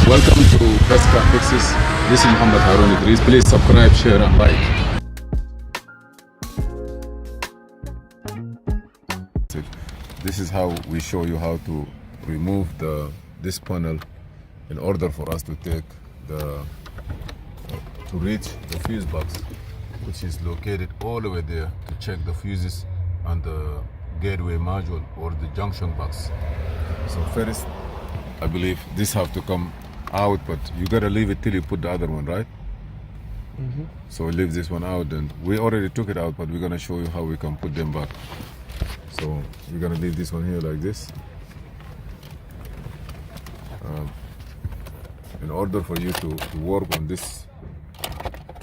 Welcome to Best Car Fixes. This is Mohamed. Please subscribe, share and like. This is how we show you how to remove this panel in order for us to take to reach the fuse box, which is located all the way there, to check the fuses and the gateway module or the junction box. So first, I believe this have to come out, but you gotta leave it till you put the other one, right? Mm-hmm. So we leave this one out, and we already took it out, but we're gonna show you how we can put them back. So we're gonna leave this one here like this. In order for you to work on this,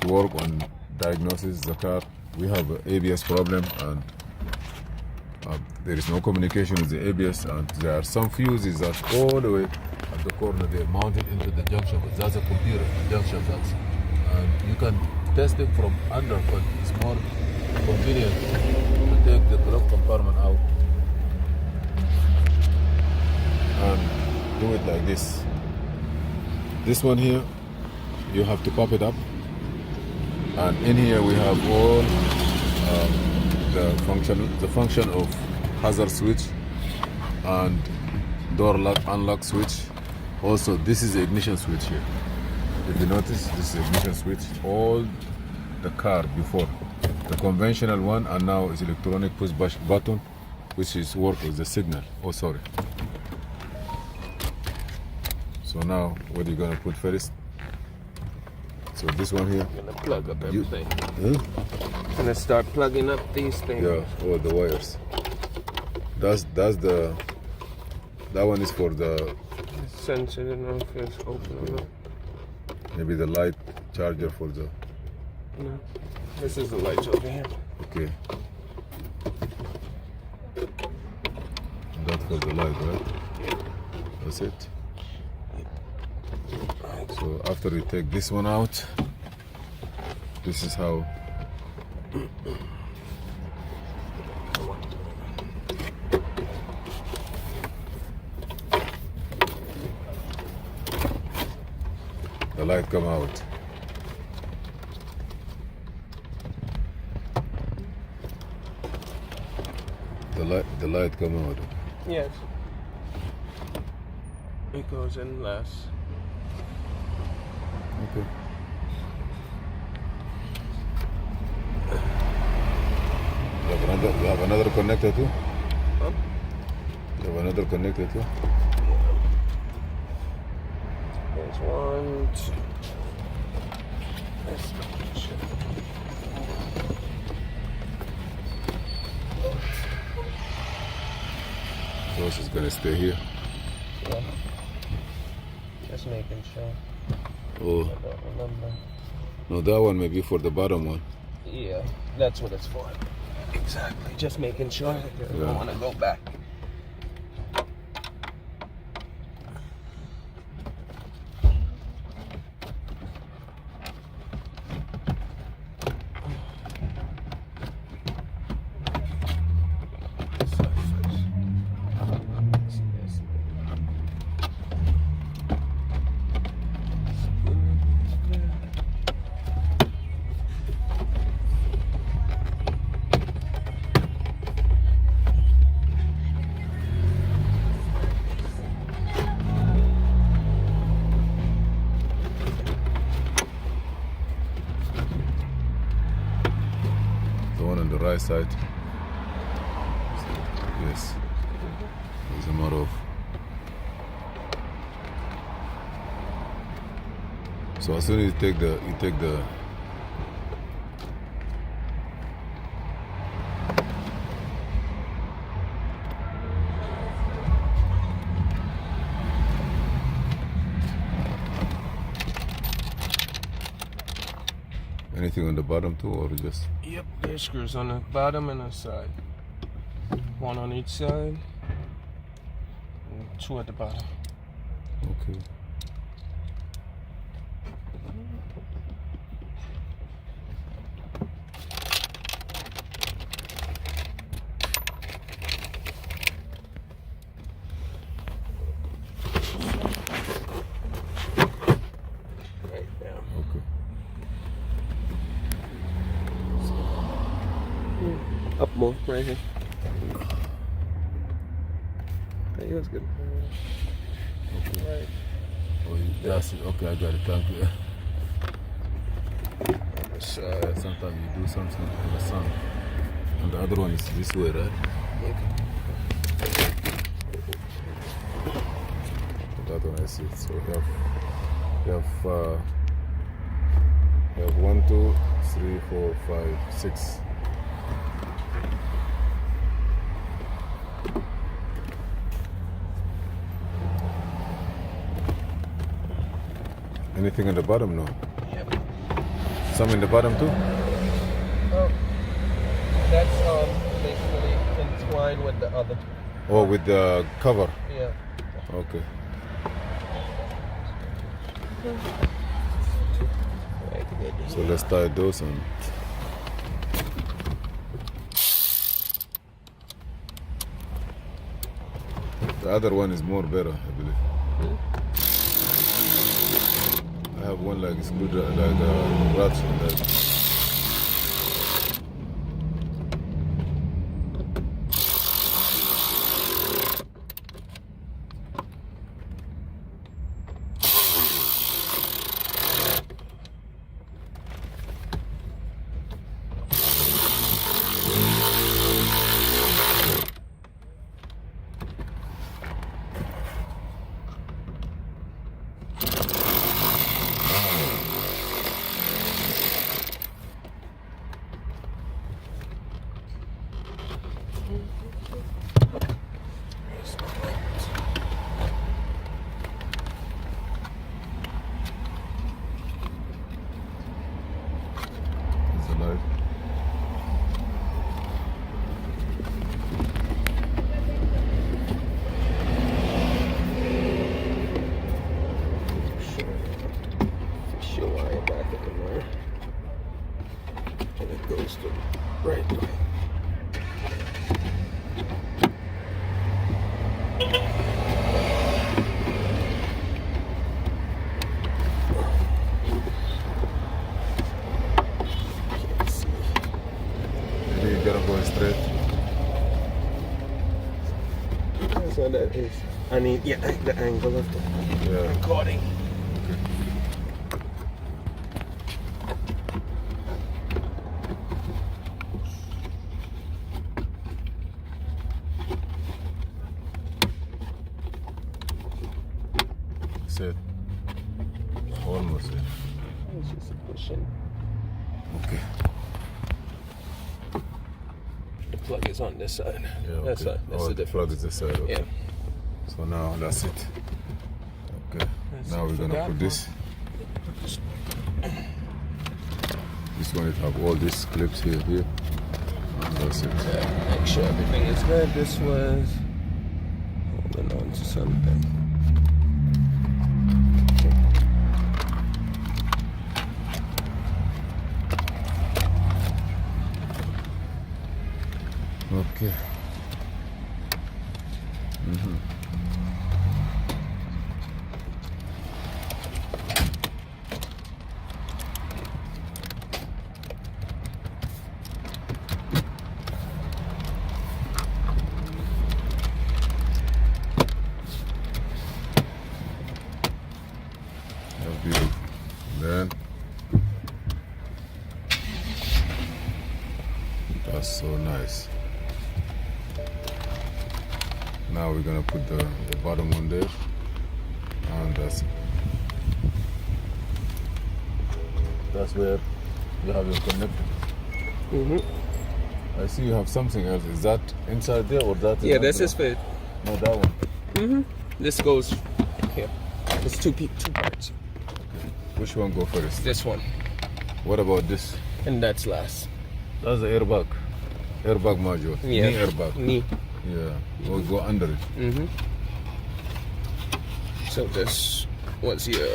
to work on diagnosis the car, we have an ABS problem, and there is no communication with the ABS, and there are some fuses that all the way at the corner they're mounted into the junction box. That's a computer junction box, and you can test it from under, but it's more convenient to take the glove compartment out and do it like this. This one here, you have to pop it up, and in here we have all the function of hazard switch and door lock unlock switch. Also, this is the ignition switch here. If you notice, this is the ignition switch. All the car before, the conventional one, and now it's electronic push button, which is work as the signal. Oh, sorry. So now, what are you gonna put first? So this one here. I'm gonna plug up everything. I'm gonna start plugging up these things. Yeah, all the wires. That one is for the sensor. I don't know if it's open or not. Maybe the light charger for the. No, this is the lights over here. Okay. That's for the light, right? That's it. So after we take this one out, this is how the light come out. The light come out. Yes. It goes in last. Okay. You have another connector too? Huh? You have another connector too? There's one, two. So this is gonna stay here. Yeah. Just making sure. Oh. I don't remember. No, that one may be for the bottom one. Yeah, that's what it's for. Exactly. Just making sure. I don't want to go back. On the right side. Yes. There's a model of. So as soon as you take the anything on the bottom too, or just? Yep, there's screws on the bottom and the side. One on each side, and two at the bottom. Okay. More right here. Hey, that's good. Okay. Right. Oh, that's it. Okay, I got it. Thank you. Sometimes you do something in the sun, and the other one is this way, right? Okay. That one I see. So you have 1, 2, 3, 4, 5, 6. Anything on the bottom? No. Yep. Some in the bottom too? Oh, that's basically entwined with the other. Oh, with the cover. Yeah. Okay. So let's tie those on. The other one is more better, I believe. I have one like screwdriver, like a ratchet on that. There's a light. Fish your wire back in there. And it goes the right way. Can't see. Maybe you gotta go straight. So that is, I need, yeah, the angle of the Yeah. recording. Set. Almost there. It's just a pushing. Okay. The plug is on this side. Yeah, okay. That's the the difference. plug is this side. Okay. Yeah. So now that's it. Okay. That's Now it we're for gonna that put this. This one it have all these clips here. And that's it. Yeah, make sure everything is good. This was holding on to something. Okay. That's beautiful. Then that's so nice. Now we're gonna put the bottom one there, and that's it. That's where you have your connector. I see you have something else. Is that inside there or that? Yeah, this is for. No, that one. This goes here. It's two parts. Which one go first? This one, What about this? and that's last. That's the airbag. Airbag module. Yeah. Knee airbag. Knee. Yeah. We'll go under it. So this was your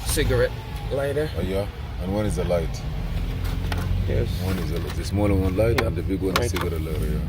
cigarette lighter. Oh, yeah. And one is a light. Yes. One is the smaller one light, and the big one is Right. cigarette lighter. Yeah.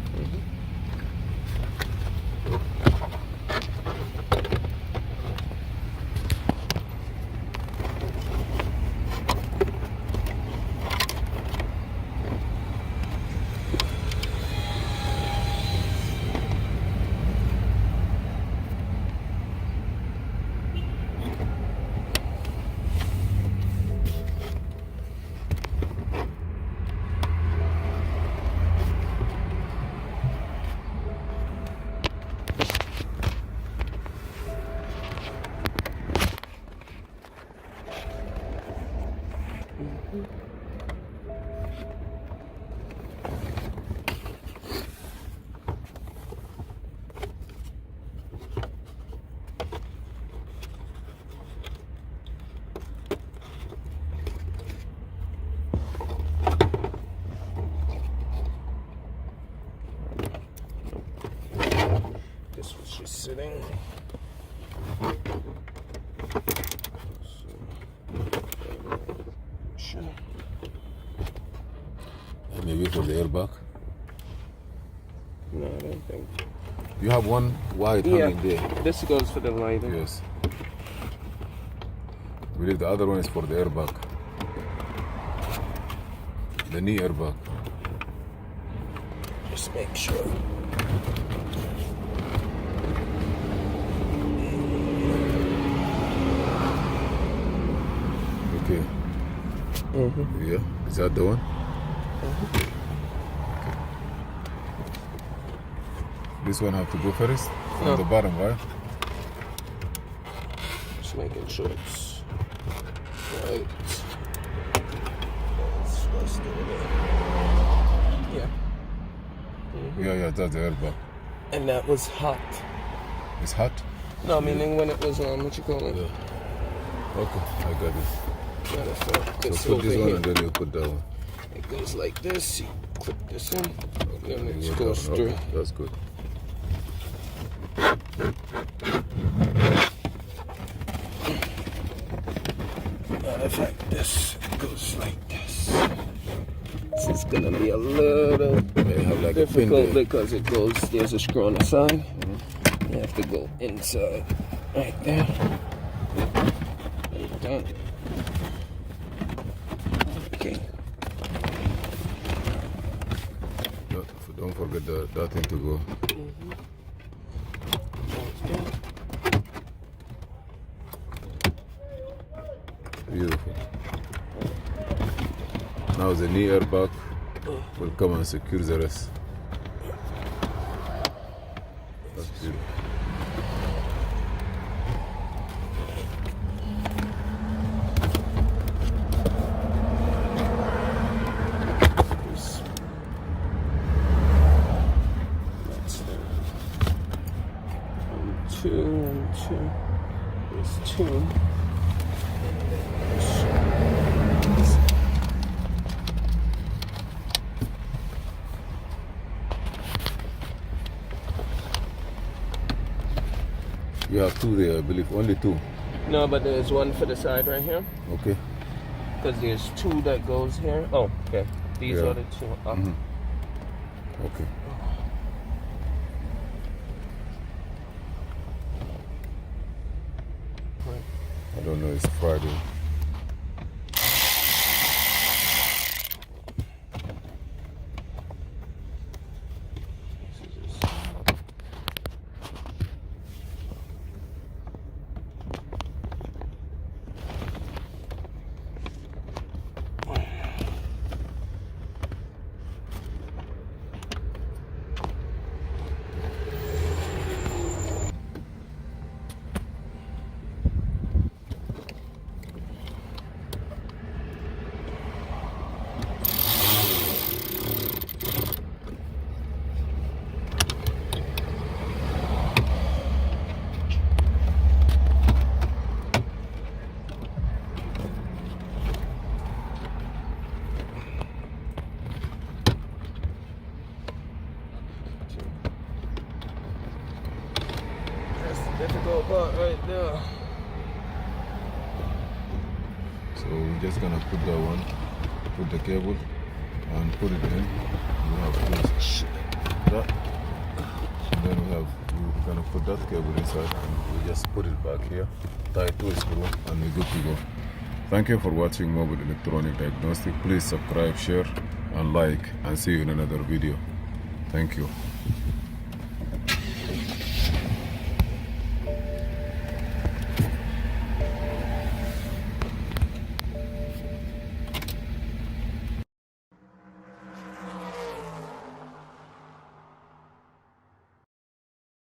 everything. Sure. And maybe for the airbag. No, I don't think. You have one white hanging there. This goes for the lighting. Yes. I believe the other one is for the airbag. The knee airbag. Just make sure. Okay. Yeah. Is that the one? This one have to go first? From the bottom, right? Just making sure it's right. Let's do it. Yeah. Yeah, that's the airbag. And that was hot. It's hot? No, meaning when it was on, what you call it? Yeah. Okay, I got it. Matter of fact, it's So put this over one here. and then you put that one. It goes like this. You clip this in. Okay, And you it go goes down. through. Okay, that's good. Matter of fact, this goes like this. This is gonna be a little They have like a pin difficult there. because it goes. There's a screw on the side. You have to go inside, right there. Like that. Okay. Don't forget that thing to go. Beautiful. Now the knee airbag will come and secure the rest. That's beautiful. That's there. 1, 2, 1, 2. There's 2. You have 2 there, I believe. Only 2. No, but there's one for the side right here. Okay. Because there's 2 that goes here. Oh, okay. These Yeah. are the 2 up. Okay. I don't know, it's Friday. That's the difficult part right there. So we're just gonna put that one, put the cable and put it in. We have this, that. And then we're gonna put that cable inside and we just put it back here, tie it to a screw and we're good to go. Thank you for watching Mobile Electronic Diagnostic. Please subscribe, share and like, and see you in another video. Thank you.